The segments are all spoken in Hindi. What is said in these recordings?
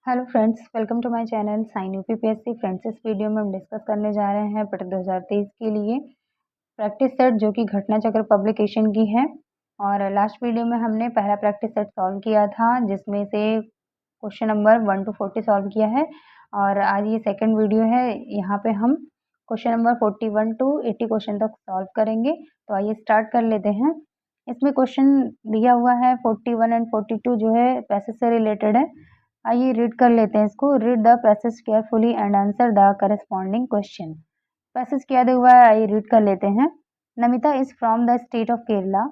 Hello friends, welcome to my channel sign UPPSC. Friends, इस वीडियो में हम डिस्कस करने जा रहे हैं पेपर 2023 के लिए प्रैक्टिस सेट जो कि घटना चक्र पब्लिकेशन की है। और लास्ट वीडियो में हमने पहला प्रैक्टिस सेट सॉल्व किया था, जिसमें से क्वेश्चन नंबर 1 to 40 सॉल्व किया है। और आज ये सेकंड वीडियो है, यहाँ पे हम क्वेश्चन नंबर 41 to 80 क्वेश्चन तक सॉल्व करेंगे। तो आइए स्टार्ट कर लेते हैं। इसमें क्वेश्चन दिया हुआ है 41 एंड 42 जो है पैसेज से रिलेटेड है। आइए रीड कर लेते हैं इसको। Read the passage carefully and answer the corresponding question. Passage क्या दिया हुआ है, आइए रीड कर लेते हैं। Namita is from the state of Kerala.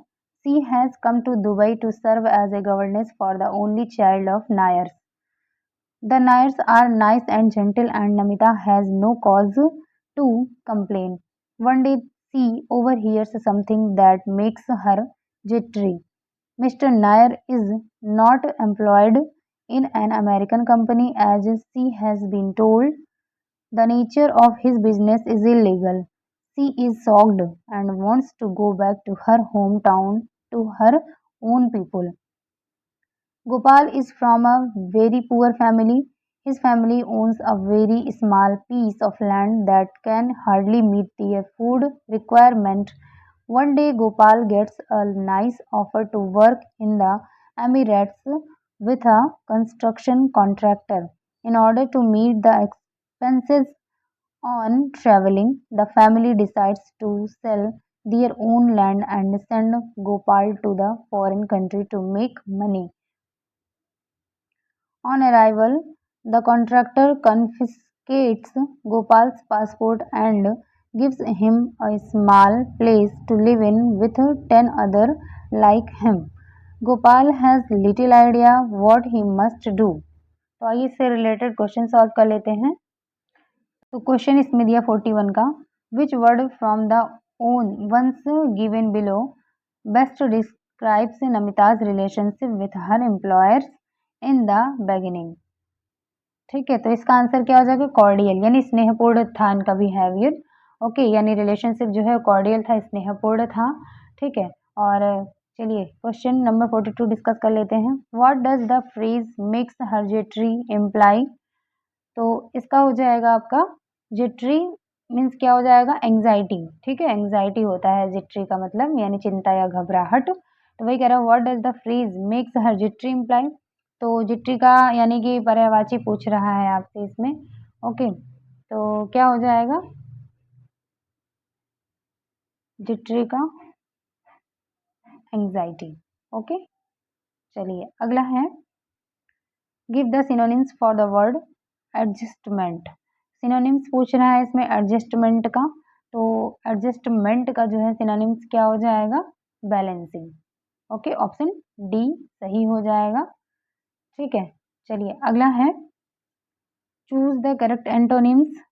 She has come to Dubai to serve as a governance for the only child of Nairs. The Nairs are nice and gentle, and Namita has no cause to complain. One day she overhears something that makes her jittery. Mr. Nair is not employed in an American company as she has been told. The nature of his business is illegal. She is shocked and wants to go back to her hometown to her own people. Gopal is from a very poor family. His family owns a very small piece of land that can hardly meet their food requirement. One day, Gopal gets a nice offer to work in the Emirates with a construction contractor. In order to meet the expenses on traveling, the family decides to sell their own land and send Gopal to the foreign country to make money. On arrival, the contractor confiscates Gopal's passport and gives him a small place to live in with 10 others like him. Gopal has little idea what he must do. तो आइए इससे रिलेटेड क्वेश्चन सॉल्व कर लेते हैं। तो क्वेश्चन इसमें दिया 41 का, which word from the ones given below best describes Namita's relationship with her employers in the beginning. ठीक है, तो इसका आंसर क्या हो जाएगा, कॉर्डियल, यानी स्नेहपूर्ण था इनका बिहेवियर। ओके, यानी रिलेशनशिप जो है कॉर्डियल था, स्नेहपूर्ण था। ठीक है, और चलिए क्वेश्चन नंबर 42 डिस्कस कर लेते हैं। What does the phrase makes her jittery imply. तो इसका हो जाएगा आपका जिटरी मीन्स क्या हो जाएगा, एंग्जाइटी। ठीक है, एंग्जाइटी होता है जिटरी का मतलब, यानी चिंता या घबराहट। तो वही कह रहा है, what does the phrase makes her jittery imply. तो जिटरी का यानी कि पर्यायवाची पूछ रहा है आपसे इसमें। ओके, तो क्या हो जाएगा, जिटरी का एंग्जाइटी। ओके, चलिए अगला है, give the synonyms for the word adjustment. Synonyms पूछ रहा है इसमें एडजस्टमेंट का। तो एडजस्टमेंट का जो है सिनोनिम्स क्या हो जाएगा, बैलेंसिंग। ओके, ऑप्शन डी सही हो जाएगा। ठीक है, चलिए अगला है, choose the correct antonyms.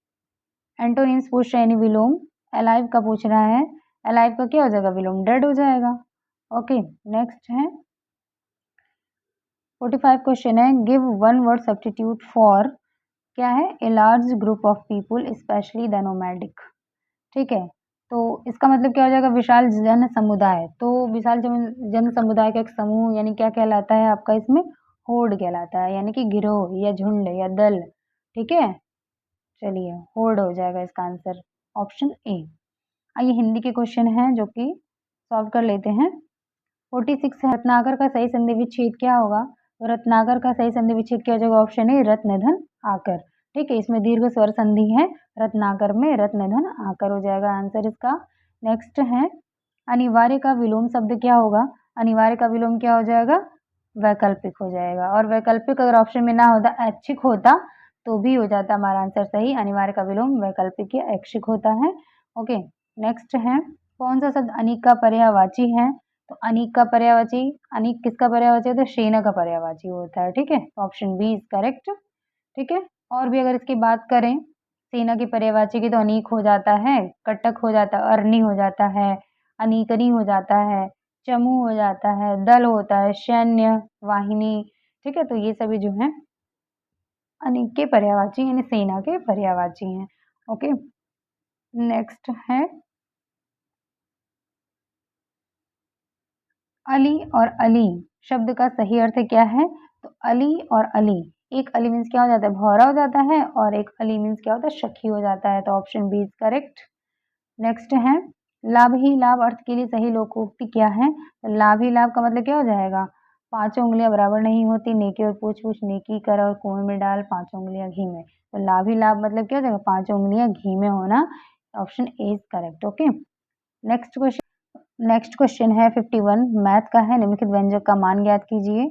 Antonyms पूछ रहे हैं विलोम। अलाइव का पूछ रहा है, अलाइव का क्या हो जाएगा, विलोम डेड हो जाएगा। ओके, नेक्स्ट है 45 क्वेश्चन है, give one word substitute for, क्या है, a large group of people specially the nomadic. ठीक है, तो इसका मतलब क्या हो जाएगा, विशाल जन समुदाय। तो विशाल जन समुदाय का एक समूह यानी क्या कहलाता है आपका इसमें, होड़ कहलाता है, यानी कि गिरोह या झुंड या दल। ठीक है, चलिए होड़ हो जाएगा इसका आंसर, ऑप्शन ए। आइए हिंदी के क्वेश्चन हैं जो कि सॉल्व कर लेते हैं। 46 है, रत्नाकर का सही संधि विच्छेद क्या होगा। तो रत्नाकर का सही संधि विच्छेद क्या हो जाएगा, ऑप्शन ए रत्न धन आकर। ठीक है, इसमें दीर्घ स्वर संधि है, रत्नाकर में रत्न धन आकर हो जाएगा आंसर इसका। नेक्स्ट है, अनिवार्य का विलोम शब्द क्या होगा। अनिवार्य का विलोम क्या हो जाएगा, वैकल्पिक हो जाएगा। और वैकल्पिक अगर ऑप्शन में ना होता, ऐच्छिक होता तो भी हो जाता हमारा आंसर सही। अनिवार्य का विलोम वैकल्पिक या ऐच्छिक होता है। ओके, नेक्स्ट है, कौन सा शब्द अनिक का पर्यायवाची है। तो अनिक का पर्यायवाची, अनिक किसका पर्यायवाची होता है, सेना का पर्यायवाची होता है। ठीक है, ऑप्शन बी इज करेक्ट। ठीक है, और भी अगर इसकी बात करें सेना की पर्यायवाची की, तो अनीक हो जाता है, कटक हो जाता है, अरनी हो जाता है, अनीकनी हो जाता है, चमू हो जाता है, दल होता है, सैन्य वाहिनी। ठीक है, तो ये सभी जो है अनेक के पर्यायवाची यानी सेना के पर्यायवाची हैं। ओके, नेक्स्ट है, अली और अली शब्द का सही अर्थ क्या है। तो अली और अली एक अली मीन्स क्या हो जाता है, भौरा हो जाता है, और एक अली मीन्स क्या होता है, शकी हो जाता है। तो option b is correct. Next है लाभ ही लाभ अर्थ के लिए सही लोकोक्ति क्या है? तो लाभ ही लाभ का मतलब क्या हो जाएगा, पांचों उंगलियां बराबर नहीं होती, नेकी और पूछ पूछ, नेकी कर और कुएं में डाल, पांचों उंगलियां घी में। तो लाभ ही लाभ मतलब क्या हो जाएगा, पांचों उंगलियां घी में होना। Option A is correct. Okay, next question है 51 मैथ का है। निम्नलिखित व्यंजक का मान ज्ञात कीजिए।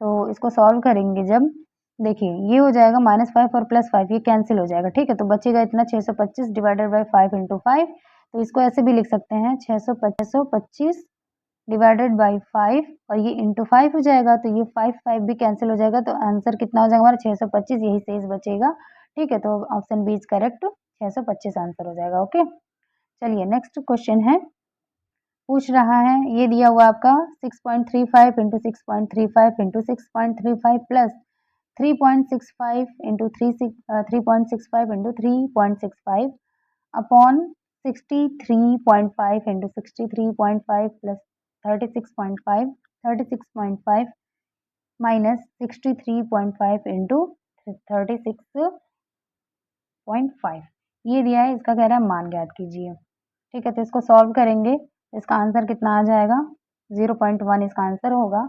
तो इसको सॉल्व करेंगे जब, देखिए ये हो जाएगा -5 और +5, ये कैंसिल हो जाएगा, ठीक है। तो बचेगा इतना 625 डिवाइडेड बाई 5 इंटू 5। तो इसको ऐसे भी लिख सकते हैं 625 डिवाइडेड बाई 5, और ये इंटू 5 हो जाएगा। तो ये 5 भी कैंसिल हो जाएगा। तो आंसर कितना हो जाएगा हमारा 625, यही शेष बचेगा, ठीक है। तो option b is correct, 625 answer हो जाएगा। ओके, चलिए नेक्स्ट क्वेश्चन है, पूछ रहा है, ये दिया हुआ आपका 6.35 into 6.35 into 6.35 plus 3.65 into 3.65 into 3.65 upon 63.5 into 63.5 plus 36.5 36.5 minus 63.5 into 36.5 ये दिया है। इसका कह रहा है मान ज्ञात कीजिए, ठीक है। तो इसको सॉल्व करेंगे, इसका आंसर कितना आ जाएगा, 0.1 इसका आंसर होगा,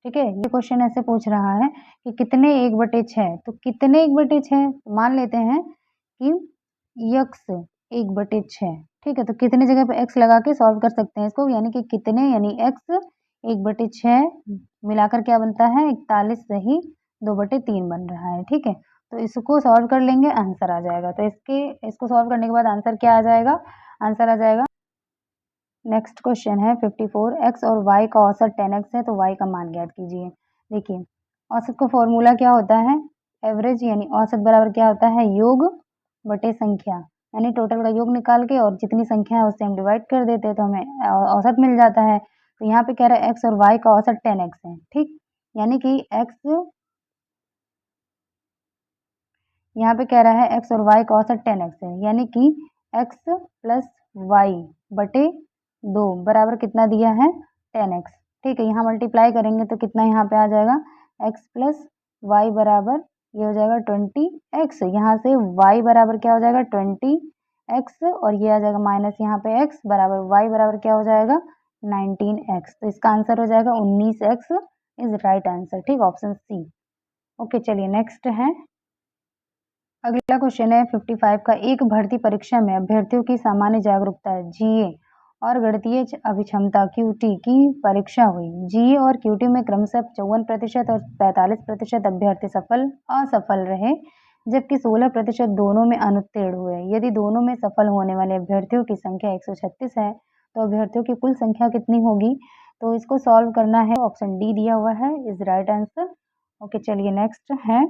ठीक है। ये क्वेश्चन ऐसे पूछ रहा है कि कितने 1/6, तो कितने 1/6 मान लेते हैं कि यक्स 1/6, ठीक है। तो कितने जगह पे x लगा के सॉल्व कर सकते हैं इसको, यानी कि कितने, यानी x 1/6 मिलाकर क्या बनता है 41 से ही 2/3 बन रहा है, ठीक है। तो इसको सॉल्व कर लेंगे, आंसर आ जाएगा। तो इसको सॉल्व करने के बाद आंसर क्या आ जाएगा, आंसर आ जाएगा। नेक्स्ट क्वेश्चन है 54 x और y का औसत 10x है, तो y का मान ज्ञात कीजिए। देखिए औसत का फॉर्मूला क्या होता है, एवरेज, यानी औसत बराबर क्या होता है, योग बटे संख्या, यानी टोटल का योग निकाल के और जितनी संख्या है उससे हम डिवाइड कर देते हैं तो हमें औसत मिल जाता है। तो यहाँ पे कह रहा है x और y का औसत 10x है, ठीक, यानी कि x, यहाँ पे कह रहा है x और y का औसत 10x है, यानी कि x प्लस वाई बटे 2 बराबर कितना दिया है 10x, ठीक है। यहाँ मल्टीप्लाई करेंगे तो कितना यहाँ पे आ जाएगा, x प्लस वाई बराबर ये हो जाएगा 20x, यहाँ से y बराबर क्या हो जाएगा 20x, और ये आ जाएगा माइनस यहाँ पे x बराबर y बराबर क्या हो जाएगा 19x। तो इसका आंसर हो जाएगा 19x इज राइट आंसर, ठीक, ऑप्शन सी। ओके, चलिए नेक्स्ट है, अगला क्वेश्चन है 55 का, एक भर्ती परीक्षा में अभ्यर्थियों की सामान्य जागरूकता जीए और गणितीय अभिक्षमता क्यूटी की परीक्षा हुई। जीए और क्यूटी में क्रमशः 54% और 45% अभ्यर्थी सफल असफल रहे, जबकि 16% दोनों में अनुत्तीर्ण हुए। यदि दोनों में सफल होने वाले अभ्यर्थियों की संख्या 136 है तो अभ्यर्थियों की कुल संख्या कितनी होगी? तो इसको सॉल्व करना है, ऑप्शन डी दिया हुआ है इज राइट आंसर। ओके, चलिए नेक्स्ट है,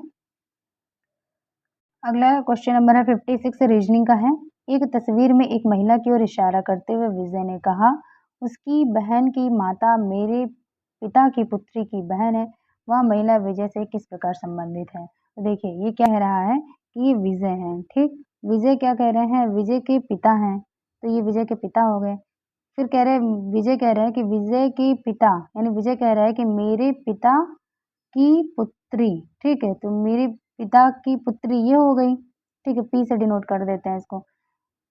अगला क्वेश्चन नंबर है 56 रीजनिंग का है। एक तस्वीर में एक महिला की ओर इशारा करते हुए विजय ने कहा, उसकी बहन की माता मेरे पिता की पुत्री की बहन है, वह महिला विजय से किस प्रकार संबंधित है? तो देखिए ये क्या कह रहा है कि ये विजय हैं, ठीक, विजय क्या कह रहे हैं, विजय के पिता हैं, तो ये विजय के पिता हो गए। फिर कह रहे हैं, विजय कह रहे हैं कि विजय के पिता, यानी विजय कह रहा है कि मेरे पिता की पुत्री, ठीक है। तो मेरे पिता की पुत्री ये हो गई, ठीक है, पी से डिनोट कर देते हैं इसको।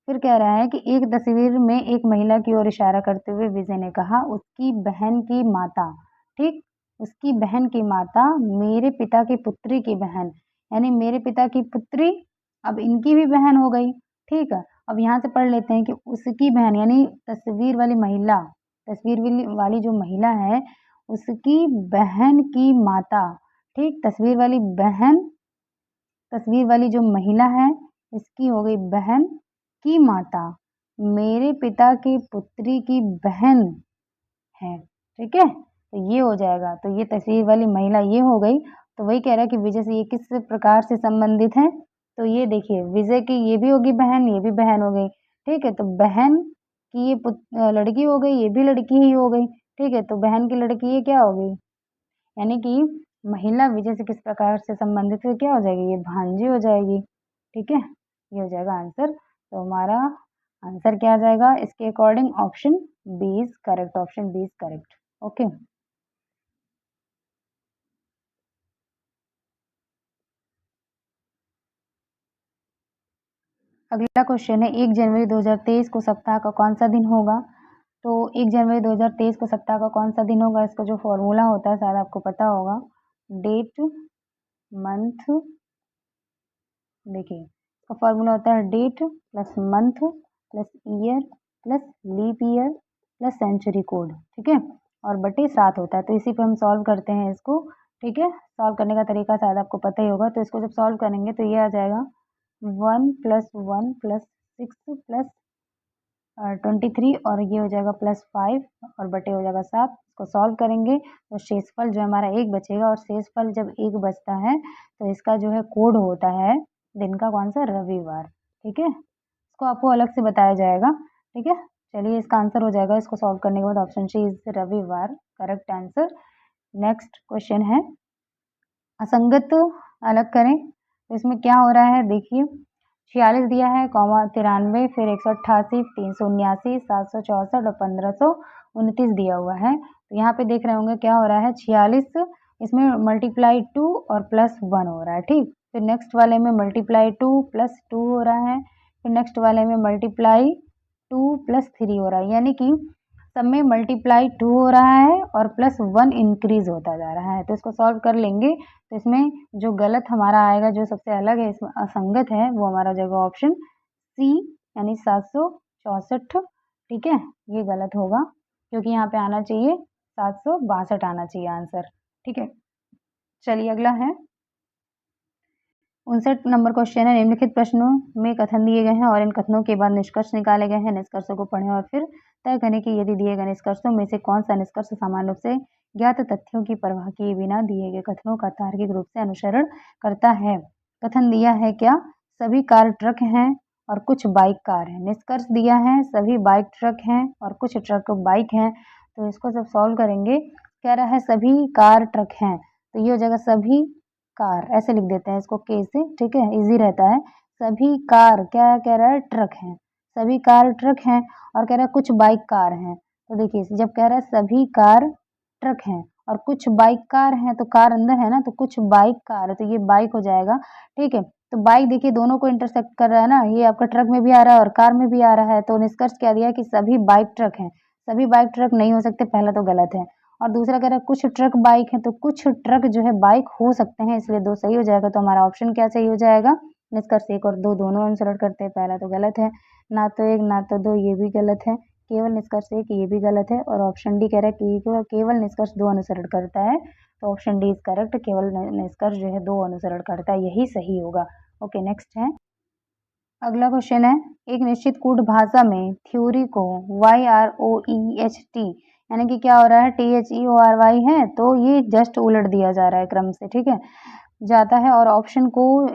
फिर कह रहा है कि एक तस्वीर में एक महिला की ओर इशारा करते हुए विजय ने कहा, उसकी बहन की माता, ठीक, उसकी बहन की माता मेरे पिता की पुत्री की बहन, यानी मेरे पिता की पुत्री अब इनकी भी बहन हो गई, ठीक है। अब यहाँ से पढ़ लेते हैं कि उसकी बहन, यानी तस्वीर वाली महिला, तस्वीर वाली जो महिला है उसकी बहन की माता, ठीक, तस्वीर वाली बहन, तस्वीर वाली जो महिला है इसकी हो गई बहन की माता मेरे पिता की पुत्री की बहन है, ठीक है। तो ये हो जाएगा, तो ये तस्वीर वाली महिला ये हो गई। तो वही कह रहा है कि विजय से ये किस प्रकार से संबंधित है, तो ये देखिए विजय की ये भी होगी बहन, ये भी बहन हो गई, ठीक है। तो बहन की ये लड़की हो गई, ये भी लड़की ही हो गई, ठीक है। तो बहन की लड़की ये क्या हो गई, यानी कि महिला विजय से किस प्रकार से संबंधित है, क्या हो जाएगी, ये भांजी हो जाएगी, ठीक है। ये हो जाएगा आंसर। तो हमारा आंसर क्या आ जाएगा इसके according, option b is correct, option b is correct. Okay, अगला क्वेश्चन है 1 जनवरी 2023 को सप्ताह का कौन सा दिन होगा। तो 1 जनवरी 2023 को सप्ताह का कौन सा दिन होगा, इसका जो फॉर्मूला होता है शायद आपको पता होगा। डेट, मंथ, देखिए इसका फॉर्मूला होता है date plus month plus year plus leap year plus century code, ठीक है, और बटे 7 होता है। तो इसी पे हम सॉल्व करते हैं इसको, ठीक है। सॉल्व करने का तरीका शायद आपको पता ही होगा। तो इसको जब सॉल्व करेंगे तो ये आ जाएगा 1 + 1 + 6 + 23 और ये हो जाएगा +5 और बटे हो जाएगा 7। इसको सॉल्व करेंगे तो शेषफल जो हमारा 1 बचेगा, और शेषफल जब 1 बचता है तो इसका जो है कोड होता है दिन का कौन सा, रविवार, ठीक है। इसको आपको अलग से बताया जाएगा, ठीक है। चलिए इसका आंसर हो जाएगा, इसको सॉल्व करने के बाद ऑप्शन सी इज रविवार, करेक्ट आंसर। नेक्स्ट क्वेश्चन है असंगत अलग करें। तो इसमें क्या हो रहा है, देखिए 46 दिया है, 93, फिर 188, 379, 764 और 1529 दिया हुआ है। तो यहाँ पे देख रहे होंगे क्या हो रहा है, 46 इसमें मल्टीप्लाई 2 और +1 हो रहा है, ठीक। फिर नेक्स्ट वाले में मल्टीप्लाई 2 + 2 हो रहा है, फिर नेक्स्ट वाले में मल्टीप्लाई 2 + 3 हो रहा है, यानी कि सब में मल्टीप्लाई 2 हो रहा है और +1 इंक्रीज होता जा रहा है। तो इसको सॉल्व कर लेंगे तो इसमें जो गलत हमारा आएगा, जो सबसे अलग है, इसमें असंगत है, वो हमारा हो जाएगा ऑप्शन सी, यानी 764, ठीक है। ये गलत होगा क्योंकि यहाँ पे आना चाहिए 762 आना चाहिए आंसर, ठीक है। चलिए अगला है 59 नंबर क्वेश्चन है, निम्नलिखित प्रश्नों में कथन दिए गए हैं और इन कथनों के बाद निष्कर्ष निकाले गए हैं। निष्कर्षों को पढ़ें और फिर तय करें कि यदि दिए गए निष्कर्षों में से कौन सा निष्कर्ष सामान्य रूप से ज्ञात तथ्यों की परवाह किए बिना दिए गए कथनों का तार्किक रूप से अनुसरण करता है। कथन दिया है क्या, सभी कार ट्रक हैं और कुछ बाइक कार हैं। निष्कर्ष दिया है सभी बाइक ट्रक हैं और कुछ ट्रक बाइक हैं। तो इसको जब सॉल्व करेंगे, कह रहा है सभी कार ट्रक हैं, तो ये हो जाएगा सभी कार, ऐसे लिख देते हैं इसको के से, ठीक है, इजी रहता है। सभी कार क्या कह रहा है, ट्रक हैं, सभी कार ट्रक हैं, और कह रहा है कुछ बाइक कार हैं। तो देखिए जब कह रहा है सभी कार ट्रक हैं और कुछ बाइक कार हैं, तो कार अंदर है ना, तो कुछ बाइक कार है, तो ये बाइक हो जाएगा, ठीक है। तो बाइक देखिए दोनों को इंटरसेक्ट कर रहा है ना, ये आपका ट्रक में भी आ रहा है और कार में भी आ रहा है। तो निष्कर्ष क्या दिया कि सभी बाइक ट्रक हैं। सभी बाइक ट्रक नहीं हो सकते, पहला तो गलत है। और दूसरा कह रहा है कुछ ट्रक बाइक है, तो कुछ ट्रक जो है बाइक हो सकते हैं, इसलिए 2 सही हो जाएगा। तो हमारा ऑप्शन क्या सही हो जाएगा, निष्कर्ष 1 और 2 दोनों अनुसरण करते हैं, पहला तो गलत है, ना तो 1 ना तो 2 ये भी गलत है, केवल निष्कर्ष 1 ये भी गलत है, और ऑप्शन डी कह रहा है कि केवल निष्कर्ष 2 अनुसरण करता है। तो ऑप्शन डी इज करेक्ट, केवल निष्कर्ष जो है 2 अनुसरण करता है, यही सही होगा। ओके नेक्स्ट है अगला क्वेश्चन है, एक निश्चित कूट भाषा में थ्योरी को YROEHT यानी कि क्या हो रहा है, THEORY है, तो ये जस्ट उलट दिया जा रहा है क्रम से, ठीक है, जाता है, और ऑप्शन को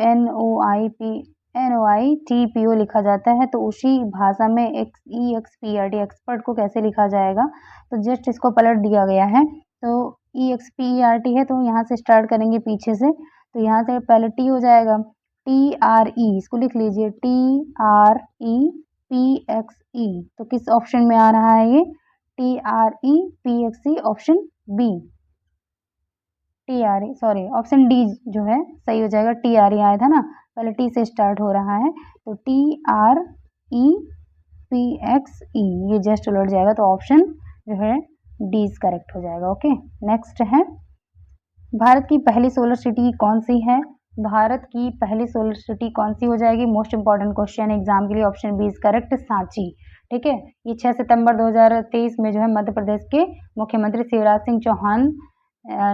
NOITPO लिखा जाता है। तो उसी भाषा में EXPERT एक्सपर्ट को कैसे लिखा जाएगा, तो जस्ट इसको पलट दिया गया है। तो EXPERT है, तो यहाँ से स्टार्ट करेंगे पीछे से, तो यहाँ से पहले टी हो जाएगा, TRE, इसको लिख लीजिए TREPXE। तो किस ऑप्शन में आ रहा है ये, TREPXE, option b, TRE, sorry option d जो है सही हो जाएगा। TRE आया था ना, पहले टी से स्टार्ट हो रहा है, तो TREPXE ये जस्ट उलट जाएगा, तो ऑप्शन जो है डी इज करेक्ट हो जाएगा। ओके नेक्स्ट है, भारत की पहली सोलर सिटी कौन सी है। भारत की पहली सोलर सिटी कौन सी हो जाएगी, मोस्ट इंपॉर्टेंट क्वेश्चन एग्जाम के लिए, option b is correct, Sanchi, ठीक है। ये 6 सितंबर 2023 में जो है मध्य प्रदेश के मुख्यमंत्री शिवराज सिंह चौहान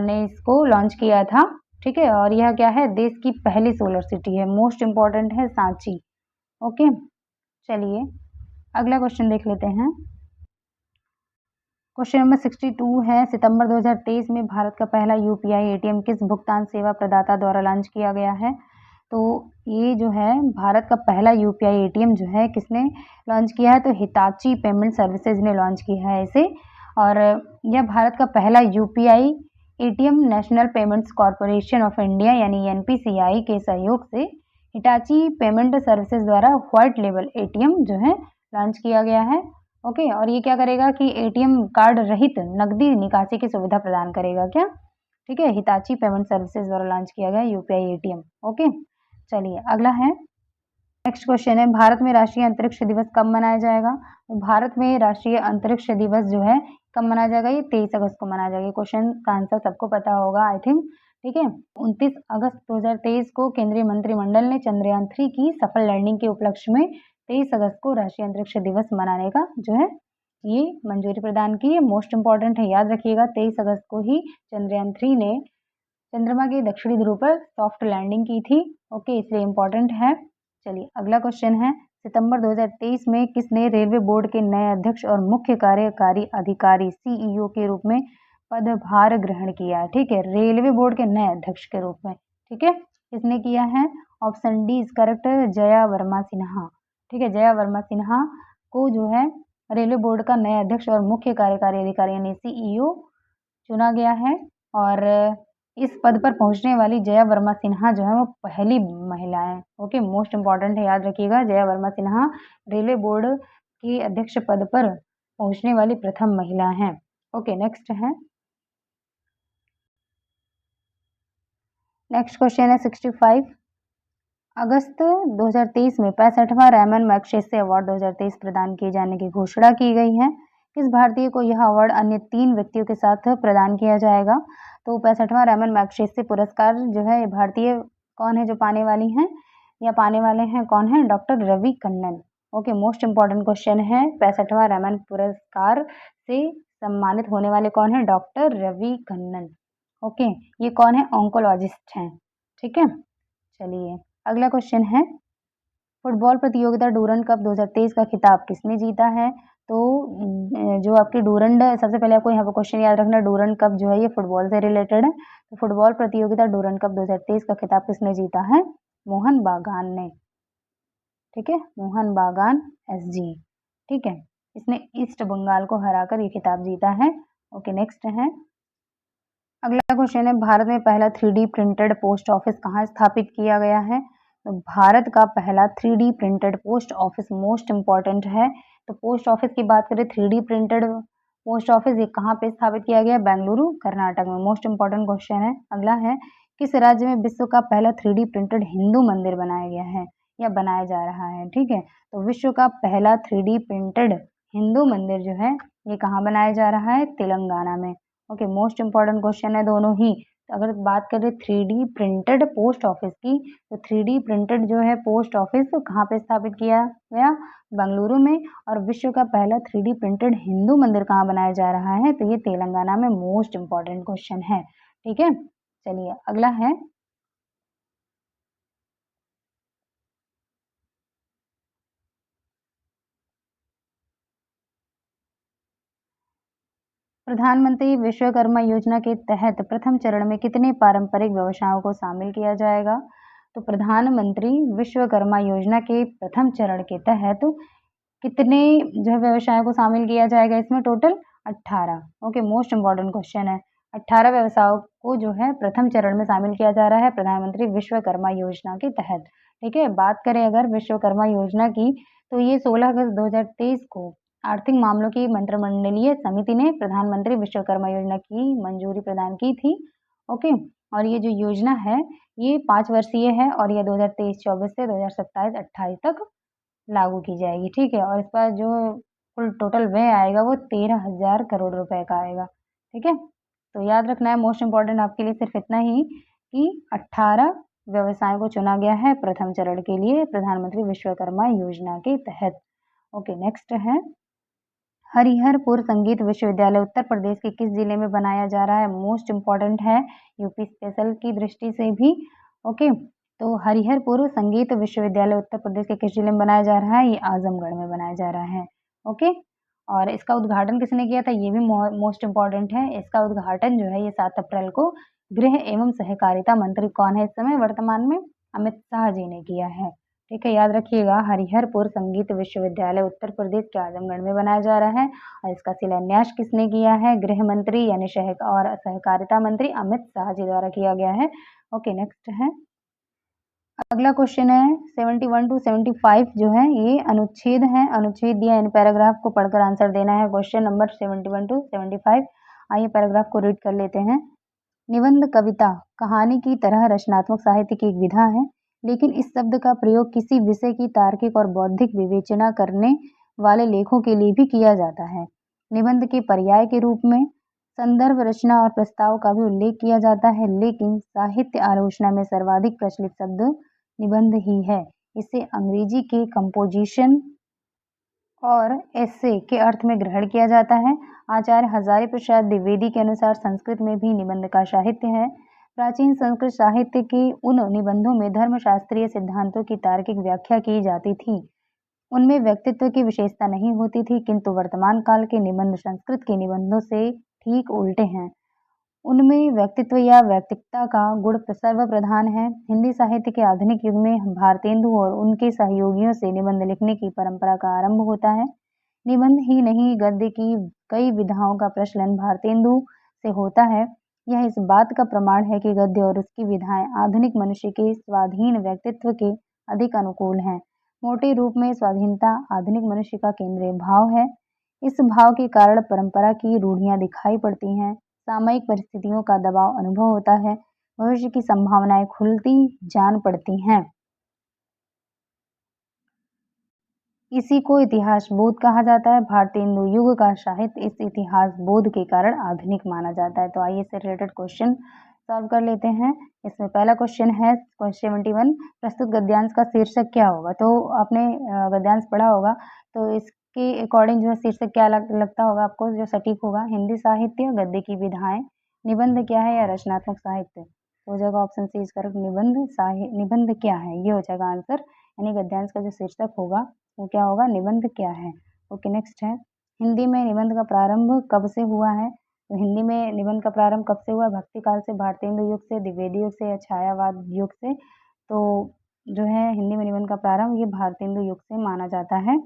ने इसको लॉन्च किया था, ठीक है, और यह क्या है, देश की पहली सोलर सिटी है, मोस्ट इंपॉर्टेंट है सांची। ओके चलिए अगला क्वेश्चन देख लेते हैं। क्वेश्चन नंबर 62 है, सितंबर 2023 में भारत का पहला यूपीआई एटीएम किस भुगतान सेवा प्रदाता द्वारा लॉन्च किया गया है। तो ये जो है भारत का पहला यूपीआई एटीएम जो है किसने लॉन्च किया है, तो हिताची पेमेंट सर्विसेज ने लॉन्च किया है इसे, और यह भारत का पहला UPI ATM national payments corporation of India यानी NPCI के सहयोग से हिताची पेमेंट सर्विसेज द्वारा व्हाइट लेबल एटीएम जो है लॉन्च किया गया है। ओके और ये क्या करेगा कि एटीएम कार्ड रहित नकदी निकासी की सुविधा प्रदान करेगा क्या, ठीक है, हिताची पेमेंट सर्विसेज द्वारा लॉन्च किया गया यूपीआई एटीएम। ओके चलिए अगला है नेक्स्ट क्वेश्चन है, भारत में राष्ट्रीय अंतरिक्ष दिवस कब मनाया जाएगा? तो भारत में राष्ट्रीय अंतरिक्ष दिवस जो है कब मनाया जाएगा? ये 23 अगस्त को मनाया जाएगा। क्वेश्चन का आंसर सबको पता होगा आई थिंक, ठीक है। 29 अगस्त 2023 को केंद्रीय मंत्रिमंडल ने चंद्रयान 3 की सफल लैंडिंग के उपलक्ष्य में 23 अगस्त को राष्ट्रीय अंतरिक्ष दिवस मनाने का जो है ये मंजूरी प्रदान की है। मोस्ट इंपॉर्टेंट है, याद रखिएगा 23 अगस्त को ही चंद्रयान 3 ने चंद्रमा के दक्षिणी ध्रुव पर सॉफ्ट लैंडिंग की थी। ओके, इसलिए इंपॉर्टेंट है। चलिए अगला क्वेश्चन है, सितंबर 2023 में किसने रेलवे बोर्ड के नए अध्यक्ष और मुख्य कार्यकारी अधिकारी सीईओ के रूप में पदभार ग्रहण किया है? ठीक है, रेलवे बोर्ड के नए अध्यक्ष के रूप में, ठीक है, किसने किया है? Option D is correct, Jaya Verma Sinha. ठीक है, जया वर्मा सिन्हा को जो है रेलवे बोर्ड का नया अध्यक्ष और मुख्य कार्यकारी अधिकारी यानी सीईओ चुना गया है। और इस पद पर पहुंचने वाली जया वर्मा सिन्हा जो है वो पहली महिला है। ओके, मोस्ट इंपॉर्टेंट है, याद रखिएगा जया वर्मा सिन्हा रेलवे बोर्ड के अध्यक्ष पद पर पहुंचने वाली प्रथम महिला हैं। ओके, नेक्स्ट क्वेश्चन है 65 अगस्त 2023 में 65वां रैमन मैग्सेसे अवार्ड 2023 प्रदान किए जाने की घोषणा की गई है। किस भारतीय को यह अवार्ड अन्य 3 व्यक्तियों के साथ प्रदान किया जाएगा? तो 65वां रैमन मैग्सेसे पुरस्कार जो है ये भारतीय कौन है जो पाने वाली हैं या पाने वाले हैं, कौन है? Doctor Ravi Kannan. Okay, most important question है, 65वां रैमन पुरस्कार से सम्मानित होने वाले कौन है? डॉक्टर रवि कन्नन। ओके, ये कौन है? ऑन्कोलॉजिस्ट हैं। ठीक है, चलिए अगला क्वेश्चन है, फुटबॉल प्रतियोगिता डूरंड कप 2023 का खिताब किसने जीता है? तो जो आपकी डूरंड, सबसे पहले आपको यहाँ पर क्वेश्चन याद रखना, डूरंड कप जो है ये फुटबॉल से रिलेटेड है। तो फुटबॉल प्रतियोगिता डूरंड कप 2023 का खिताब किसने जीता है? मोहन बागान ने। ठीक है, मोहन बागान एसजी। ठीक है, इसने ईस्ट बंगाल को हराकर ये खिताब जीता है। ओके, नेक्स्ट है, अगला क्वेश्चन है, भारत में पहला 3D प्रिंटेड पोस्ट ऑफिस कहाँ स्थापित किया गया है? तो भारत का पहला 3D printed post office, most important है। तो पोस्ट ऑफिस की बात करें, 3D प्रिंटेड पोस्ट ऑफिस ये कहाँ पे स्थापित किया गया? बेंगलुरु, कर्नाटक में। मोस्ट इंपॉर्टेंट क्वेश्चन है। अगला है, किस राज्य में विश्व का पहला 3D प्रिंटेड हिंदू मंदिर बनाया गया है या बनाया जा रहा है? ठीक है, तो विश्व का पहला 3D प्रिंटेड हिंदू मंदिर जो है ये कहाँ बनाया जा रहा है? तेलंगाना में। ओके, मोस्ट इंपॉर्टेंट क्वेश्चन है दोनों ही। तो अगर बात करें 3D प्रिंटेड पोस्ट ऑफिस की, तो 3D प्रिंटेड जो है पोस्ट ऑफिस कहाँ पे स्थापित किया गया? बेंगलुरु में। और विश्व का पहला 3D प्रिंटेड हिंदू मंदिर कहाँ बनाया जा रहा है? तो ये तेलंगाना में। मोस्ट इंपॉर्टेंट क्वेश्चन है। ठीक है, चलिए अगला है, प्रधानमंत्री विश्वकर्मा योजना के तहत प्रथम चरण में कितने पारंपरिक व्यवसायों को शामिल किया जाएगा? तो प्रधानमंत्री विश्वकर्मा योजना के प्रथम चरण के तहत कितने जो है व्यवसायों को शामिल किया जाएगा इसमें? Total 18। Okay, most important question है। 18 व्यवसायों को जो है प्रथम चरण में शामिल किया जा रहा है प्रधानमंत्री विश्वकर्मा योजना के तहत। ठीक है, बात करें अगर विश्वकर्मा योजना की, तो ये 16 अगस्त 2023 को आर्थिक मामलों की मंत्रिमंडलीय समिति ने प्रधानमंत्री विश्वकर्मा योजना की मंजूरी प्रदान की थी। ओके, और ये जो योजना है ये 5 वर्षीय है और ये 2023-24 से 2027-28 तक लागू की जाएगी। ठीक है, और इस पर जो कुल टोटल व्यय आएगा वो 13,000 करोड़ रुपए का आएगा। ठीक है, तो याद रखना है, मोस्ट इंपॉर्टेंट आपके लिए सिर्फ इतना ही कि 18 व्यवसायों को चुना गया है प्रथम चरण के लिए प्रधानमंत्री विश्वकर्मा योजना के तहत। ओके, नेक्स्ट है, हरिहरपुर संगीत विश्वविद्यालय उत्तर प्रदेश के किस जिले में बनाया जा रहा है? मोस्ट इंपॉर्टेंट है यूपी स्पेशल की दृष्टि से भी। ओके, तो हरिहरपुर संगीत विश्वविद्यालय उत्तर प्रदेश के किस जिले में बनाया जा रहा है? ये आजमगढ़ में बनाया जा रहा है। ओके, और इसका उद्घाटन किसने किया था? ये भी मोस्ट इंपॉर्टेंट है। इसका उद्घाटन जो है ये 7 अप्रैल को गृह एवं सहकारिता मंत्री कौन है इस समय वर्तमान में? अमित शाह जी ने किया है। ठीक है, याद रखिएगा, हरिहरपुर संगीत विश्वविद्यालय उत्तर प्रदेश के आजमगढ़ में बनाया जा रहा है और इसका शिलान्यास किसने किया है? गृह मंत्री यानी और सहकारिता मंत्री अमित शाह जी द्वारा किया गया है। ओके, नेक्स्ट है, अगला क्वेश्चन है 71 टू 75 जो है ये अनुच्छेद है, अनुच्छेद दिया इन पैराग्राफ को पढ़कर आंसर देना है। Question number 71 to 75। आइए पैराग्राफ को रीड कर लेते हैं। निबंध कविता कहानी की तरह रचनात्मक साहित्य की एक विधा है। लेकिन इस शब्द का प्रयोग किसी विषय की तार्किक और बौद्धिक विवेचना करने वाले लेखों के लिए भी किया जाता है। निबंध के पर्याय के रूप में संदर्भ, रचना और प्रस्ताव का भी उल्लेख किया जाता है, लेकिन साहित्य आलोचना में सर्वाधिक प्रचलित शब्द निबंध ही है। इसे अंग्रेजी के कंपोजिशन और एसे के अर्थ में ग्रहण किया जाता है। आचार्य हजारी प्रसाद द्विवेदी के अनुसार संस्कृत में भी निबंध का साहित्य है। प्राचीन संस्कृत साहित्य के उन निबंधों में धर्मशास्त्रीय सिद्धांतों की तार्किक व्याख्या की जाती थी। उनमें व्यक्तित्व की विशेषता नहीं होती थी, किंतु वर्तमान काल के निबंध संस्कृत के निबंधों से ठीक उल्टे हैं। उनमें व्यक्तित्व या वैयक्तिकता का गुण सर्वप्रधान है। हिंदी साहित्य के आधुनिक युग में भारतेंदु और उनके सहयोगियों से निबंध लिखने की परंपरा का आरंभ होता है। निबंध ही नहीं, गद्य की कई विधाओं का प्रचलन भारतेंदु से होता है। यह इस बात का प्रमाण है कि गद्य और उसकी विधाएं आधुनिक मनुष्य के स्वाधीन व्यक्तित्व के अधिक अनुकूल हैं। मोटे रूप में स्वाधीनता आधुनिक मनुष्य का केंद्रीय भाव है। इस भाव के कारण परंपरा की रूढ़ियां दिखाई पड़ती हैं, सामयिक परिस्थितियों का दबाव अनुभव होता है, भविष्य की संभावनाएं खुलती जान पड़ती हैं। इसी को इतिहास बोध कहा जाता है। भारतेंदु युग का साहित्य इस इतिहास बोध के कारण आधुनिक माना जाता है। तो आइए इससे रिलेटेड क्वेश्चन सॉल्व कर लेते हैं। इसमें पहला क्वेश्चन है क्वेश्चन 71, प्रस्तुत गद्यांश का शीर्षक क्या होगा। तो आपने गद्यांश पढ़ा होगा, तो इसके अकॉर्डिंग जो है शीर्षक क्या लगता होगा आपको, जो सटीक होगा। हिंदी साहित्य, गद्य की विधाएं, निबंध क्या है या रचनात्मक साहित्य। हो जाएगा ऑप्शन सी इज करेक्ट, निबंध क्या है, ये हो जाएगा आंसर। यानी गद्यांश का जो शीर्षक होगा वो क्या होगा, निबंध क्या है। ओके, नेक्स्ट है, हिंदी में निबंध का प्रारंभ कब से हुआ है। तो हिंदी में निबंध का प्रारंभ कब से हुआ, भक्ति काल से, भारतेंदु युग से, द्विवेदी युग से या छायावाद युग से। तो जो है हिंदी में निबंध का प्रारंभ ये भारतेंदु युग से माना जाता है।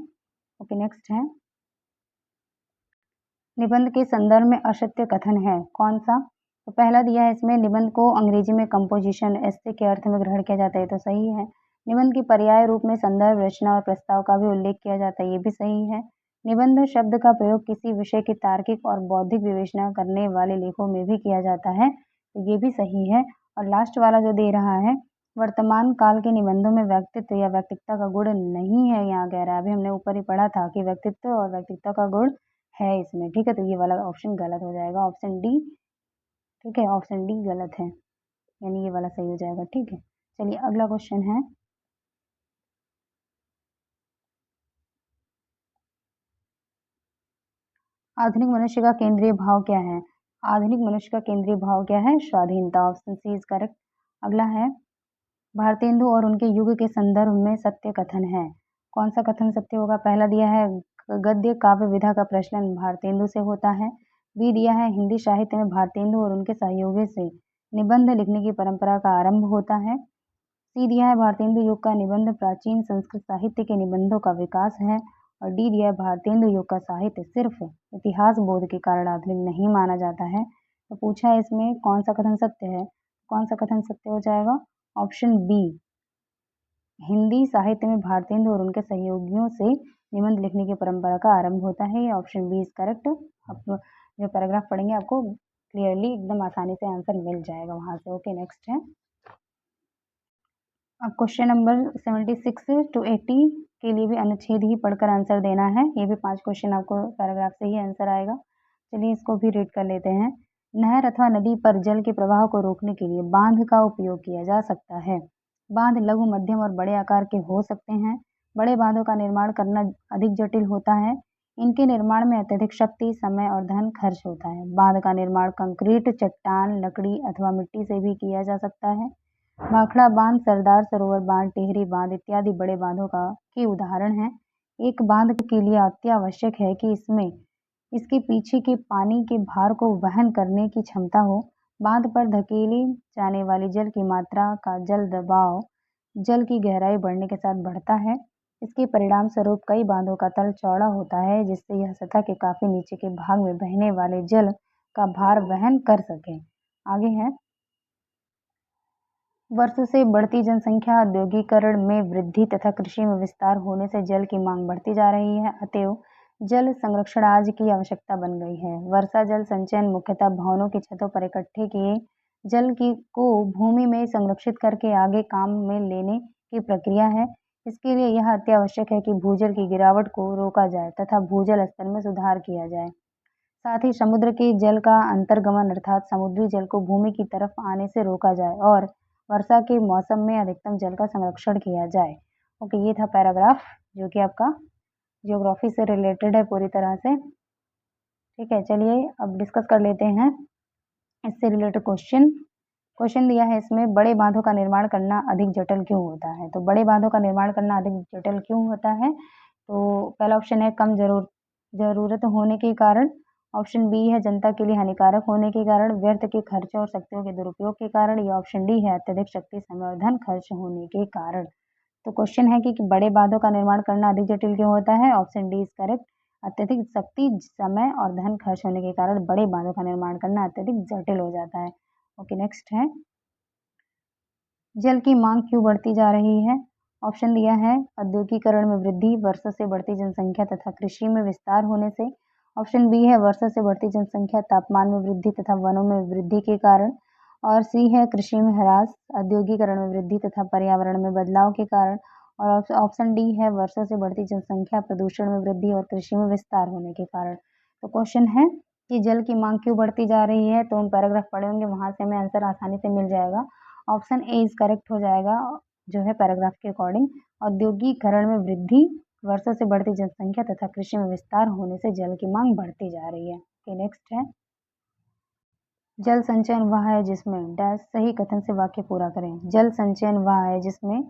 ओके, नेक्स्ट है, निबंध के संदर्भ में असत्य कथन है कौन सा। तो पहला दिया है इसमें, निबंध को अंग्रेजी में कंपोजिशन ऐसे के अर्थ में ग्रहण किया जाता है, तो सही है। निबंध के पर्याय रूप में संदर्भ, रचना और प्रस्ताव का भी उल्लेख किया जाता है, ये भी सही है। निबंध शब्द का प्रयोग किसी विषय की तार्किक और बौद्धिक विवेचना करने वाले लेखों में भी किया जाता है, तो ये भी सही है। और लास्ट वाला जो दे रहा है, वर्तमान काल के निबंधों में व्यक्तित्व या व्यक्तिकता का गुण नहीं है, यहाँ कह रहा है। अभी हमने ऊपर ही पढ़ा था कि व्यक्तित्व और व्यक्तिकता का गुण है इसमें, ठीक है। तो ये वाला ऑप्शन गलत हो जाएगा, ऑप्शन डी, ठीक है, ऑप्शन डी गलत है, यानी ये वाला सही हो जाएगा, ठीक है। चलिए अगला क्वेश्चन है, आधुनिक मनुष्य का केंद्रीय भाव क्या है। आधुनिक मनुष्य का केंद्रीय भाव क्या है, स्वाधीनता, ऑप्शन सी इज करेक्ट। अगला है, भारतेंदु और उनके युग के संदर्भ में सत्य कथन है, कौन सा कथन सत्य होगा। पहला दिया है, गद्य काव्य विधा का प्रचलन भारतेंदु से होता है। बी दिया है, हिंदी साहित्य में भारतेंदु और उनके सहयोगी से निबंध लिखने की परंपरा का आरंभ होता है। सी दिया है, भारतेंदु युग का निबंध प्राचीन संस्कृत साहित्य के निबंधों का विकास है। और डी दिया है, भारतेंदु युग का साहित्य सिर्फ इतिहास बोध के कारण आधुनिक नहीं माना जाता है। तो पूछा है इसमें कौन सा कथन सत्य है, कौन सा कथन सत्य हो जाएगा, ऑप्शन बी, हिंदी साहित्य में भारतेंदु और उनके सहयोगियों से निबंध लिखने की परंपरा का आरंभ होता है, ये ऑप्शन बी इज करेक्ट। आप जो पैराग्राफ पढ़ेंगे आपको क्लियरली एकदम आसानी से आंसर मिल जाएगा वहां से। ओके, नेक्स्ट है, अब क्वेश्चन नंबर 76 to 80 के लिए भी अनुच्छेद ही पढ़कर आंसर देना है। ये भी 5 क्वेश्चन आपको पैराग्राफ से ही आंसर आएगा। चलिए इसको भी रीड कर लेते हैं। नहर अथवा नदी पर जल के प्रवाह को रोकने के लिए बांध का उपयोग किया जा सकता है। बांध लघु, मध्यम और बड़े आकार के हो सकते हैं। बड़े बांधों का निर्माण करना अधिक जटिल होता है। इनके निर्माण में अत्यधिक शक्ति, समय और धन खर्च होता है। बांध का निर्माण कंक्रीट, चट्टान, लकड़ी अथवा मिट्टी से भी किया जा सकता है। भाखड़ा बांध, सरदार सरोवर बांध, टिहरी बांध इत्यादि बड़े बांधों का के उदाहरण हैं। एक बांध के लिए अत्यावश्यक है कि इसमें इसके पीछे के पानी के भार को वहन करने की क्षमता हो। बांध पर धकेले जाने वाली जल की मात्रा का जल दबाव जल की गहराई बढ़ने के साथ बढ़ता है। इसके परिणाम स्वरूप कई बांधों का तल चौड़ा होता है, जिससे यह सतह के काफी नीचे के भाग में बहने वाले जल का भार वहन कर सके। आगे है, वर्षों से बढ़ती जनसंख्या, औद्योगिकरण में वृद्धि तथा कृषि में विस्तार होने से जल की मांग बढ़ती जा रही है। अतएव जल संरक्षण आज की आवश्यकता बन गई है। वर्षा जल संचयन मुख्यतः भवनों की छतों पर इकट्ठे किए जल की को भूमि में संरक्षित करके आगे काम में लेने की प्रक्रिया है। इसके लिए यह अत्यावश्यक है कि भूजल की गिरावट को रोका जाए तथा भूजल स्तर में सुधार किया जाए। साथ ही समुद्र के जल का अंतर्गमन अर्थात समुद्री जल को भूमि की तरफ आने से रोका जाए और वर्षा के मौसम में अधिकतम जल का संरक्षण किया जाए। ओके, ये था पैराग्राफ जो कि आपका ज्योग्राफी से रिलेटेड है पूरी तरह से। ठीक है, चलिए अब डिस्कस कर लेते हैं इससे रिलेटेड क्वेश्चन दिया है इसमें, बड़े बांधों का निर्माण करना अधिक जटिल क्यों होता है? तो बड़े बांधों का निर्माण करना अधिक जटिल क्यों होता है? तो पहला ऑप्शन है कम जरूरत होने के कारण। ऑप्शन बी है जनता के लिए हानिकारक होने के कारण, व्यर्थ के खर्चों और शक्तियों के दुरुपयोग के कारण, या ऑप्शन डी है अत्यधिक शक्ति, समय और धन खर्च होने के कारण। तो क्वेश्चन है कि बड़े बांधों का निर्माण करना अधिक जटिल क्यों होता है? Option D is correct. अत्यधिक शक्ति, समय और धन खर्च होने के कारण बड़े बांधों का निर्माण करना अत्यधिक जटिल हो जाता है। ओके, नेक्स्ट है, जल की मांग क्यों बढ़ती जा रही है? ऑप्शन दिया है औद्योगिकरण में वृद्धि, वर्षों से बढ़ती जनसंख्या तथा कृषि में विस्तार होने से। ऑप्शन बी है वर्षों से बढ़ती जनसंख्या, तापमान में वृद्धि तथा वनों में वृद्धि के कारण। और सी है कृषि में ह्रास, औद्योगिकरण में वृद्धि तथा पर्यावरण में बदलाव के कारण। और ऑप्शन डी है वर्षों से बढ़ती जनसंख्या, प्रदूषण में वृद्धि और कृषि में विस्तार होने के कारण। तो क्वेश्चन है कि जल की मांग क्यों बढ़ती जा रही है? तो हम पैराग्राफ पढ़े होंगे, वहां से हमें आंसर आसानी से मिल जाएगा। ऑप्शन ए इज करेक्ट हो जाएगा जो है पैराग्राफ के अकॉर्डिंग। औद्योगिकरण में वृद्धि, वर्षों से बढ़ती जनसंख्या तथा कृषि में विस्तार होने से जल की मांग बढ़ती जा रही है। ओके, नेक्स्ट है, जल संचयन वह है जिसमें डैश, सही कथन से वाक्य पूरा करें। जल संचयन वह है जिसमें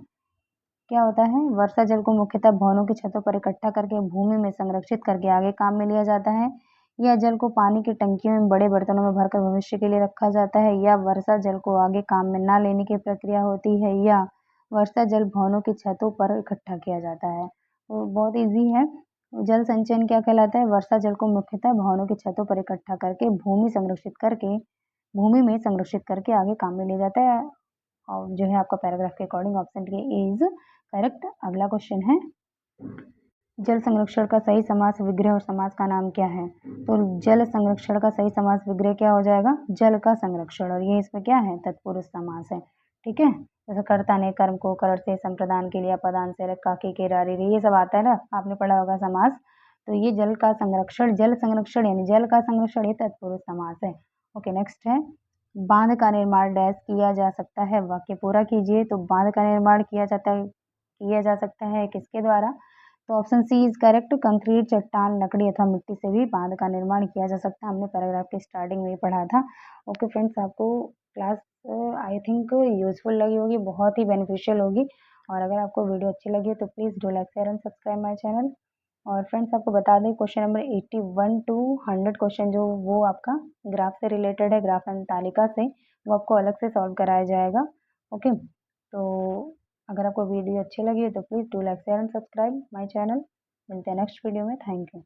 क्या होता है? वर्षा जल को मुख्यतः भवनों की छतों पर इकट्ठा करके भूमि में संरक्षित करके आगे काम में लिया जाता है। यह जल को पानी की टंकियों में बड़े बर्तनों में भरकर भविष्य के लिए रखा जाता है। या वर्षा जल को आगे काम में ना लेने की प्रक्रिया होती है। या वर्षा जल भवनों की छतों पर इकट्ठा किया जाता है। तो बहुत ईजी है। जल संचयन क्या कहलाता है? वर्षा जल को मुख्यतः भवनों की छतों पर इकट्ठा करके भूमि में संरक्षित करके आगे काम में लिया जाता है। और जो है आपका पैराग्राफ के अकॉर्डिंग ऑप्शन के इज करेक्ट। अगला क्वेश्चन है, जल संरक्षण का सही समास विग्रह और समास का नाम क्या है? तो जल संरक्षण का सही समास विग्रह क्या हो जाएगा? जल का संरक्षण। और ये इसमें क्या है? तत्पुरुष समास है। ठीक है, जैसे कर्ता ने कर्म को कर से संप्रदान के लिए पदान से काकी के रारी रे, ये सब आता है ना, आपने पढ़ा होगा समास। तो ये जल संरक्षण यानी जल का संरक्षण, ये तत्पुरुष समास है। ओके, नेक्स्ट है, बांध का निर्माण डैश किया जा सकता है, वाक्य पूरा कीजिए। तो बांध का निर्माण किया जा सकता है किसके द्वारा? तो option C is correct, concrete, चट्टान, लकड़ी अथवा मिट्टी से भी बांध का निर्माण किया जा सकता है। हमने पैराग्राफ के स्टार्टिंग में ही पढ़ा था। ओके फ्रेंड्स, आपको क्लास आई थिंक यूजफुल लगी होगी, बहुत ही बेनिफिशियल होगी। और अगर आपको वीडियो अच्छी लगी तो please do like share and subscribe my channel. और फ्रेंड्स, आपको बता दें क्वेश्चन नंबर 81 टू 100 क्वेश्चन जो वो आपका ग्राफ से रिलेटेड है, ग्राफ एंड तालिका से, वो आपको अलग से सॉल्व कराया जाएगा। ओके, तो अगर आपको वीडियो अच्छी लगी है तो please do like share and subscribe my channel. मिलते हैं नेक्स्ट वीडियो में। Thank you.